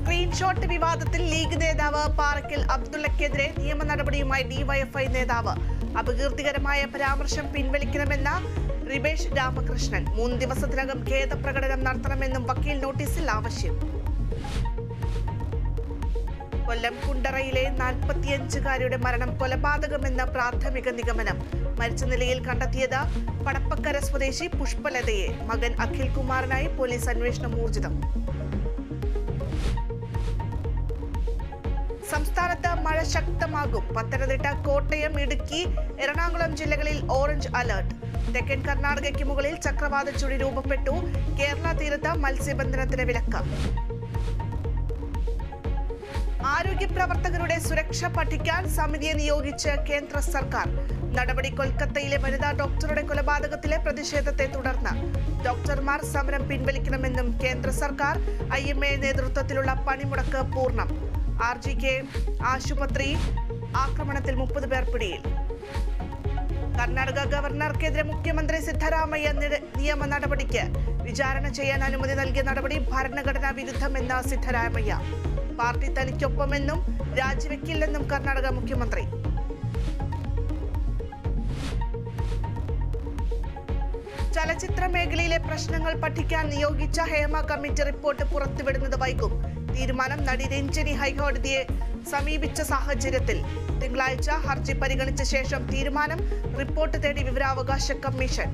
Screenshot വിവാദത്തിൽ league നേതാവ് പാറയ്ക്കൽ അബ്ദുള്ളക്കെതിരെ നിയമ നടപടിയുമായി ഡിവൈഎഫ്ഐ നേതാവ്. അപകീർത്തികരമായ പരാമർശം പിൻവലിക്കണമെന്ന റിബേഷ് രാമകൃഷ്ണൻ. 3 ദിവസത്തിനകം ഖേദപ്രകടനം നടത്തണമെന്നും വക്കീൽ നോട്ടീസിൽ ആവശ്യം. കൊല്ലം കുണ്ടറയിലെ 45-കാരിയുടെ മരണം കൊലപാതകമെന്ന പ്രാഥമിക നിഗമനം. മരിച്ച നിലയിൽ കണ്ടെത്തിയത് പടപ്പക്കര സ്വദേശി പുഷ്പലതയെ. മകൻ അഖിൽ കുമാറിനായി പോലീസ് അന്വേഷണം ഊർജിതം. സംസ്ഥാനത്ത് മഴ ശക്തമാകും. പത്തനംതിട്ട, കോട്ടയം, ഇടുക്കി, എറണാകുളം ജില്ലകളിൽ ഓറഞ്ച് അലർട്ട്. തെക്കൻ കർണാടകയ്ക്ക് മുകളിൽ ചക്രവാത ചുഴി രൂപപ്പെട്ടു. കേരള തീരത്ത് മത്സ്യബന്ധനത്തിന് വിലക്ക്. ആരോഗ്യ പ്രവർത്തകരുടെ സുരക്ഷ പഠിക്കാൻ സമിതിയെ നിയോഗിച്ച് കേന്ദ്ര സർക്കാർ. നടപടി കൊൽക്കത്തയിലെ വനിതാ ഡോക്ടറുടെ കൊലപാതകത്തിലെ പ്രതിഷേധത്തെ തുടർന്ന്. ഡോക്ടർമാർ സമരം പിൻവലിക്കണമെന്നും കേന്ദ്ര സർക്കാർ. IMA നേതൃത്വത്തിലുള്ള പണിമുടക്ക് പൂർണ്ണം. RGK ആശുപത്രി ആക്രമണത്തിൽ 30 പേർ പിടിയിൽ. കർണാടക ഗവർണർക്കെതിരെ മുഖ്യമന്ത്രി സിദ്ധരാമയ്യ നിയമ നടപടിക്ക് വിചാരണ ചെയ്യാൻ അനുമതി നൽകിയ നടപടി ഭരണഘടനാ വിരുദ്ധമെന്ന സിദ്ധരാമയ്യ. പാർട്ടി തനിക്കൊപ്പമെന്നും രാജിവെക്കില്ലെന്നും കർണാടക മുഖ്യമന്ത്രി. ചലച്ചിത്ര മേഖലയിലെ പ്രശ്നങ്ങൾ പഠിക്കാൻ നിയോഗിച്ച ഹേമ കമ്മിറ്റി റിപ്പോർട്ട് പുറത്തുവിടുന്നത് വൈകും. തീരുമാനം നടി രഞ്ജിനി ഹൈക്കോടതിയെ സമീപിച്ച സാഹചര്യത്തിൽ തിങ്കളാഴ്ച ഹർജി പരിഗണിച്ച ശേഷം തീരുമാനം. റിപ്പോർട്ട് തേടി വിവരാവകാശ കമ്മീഷൻ.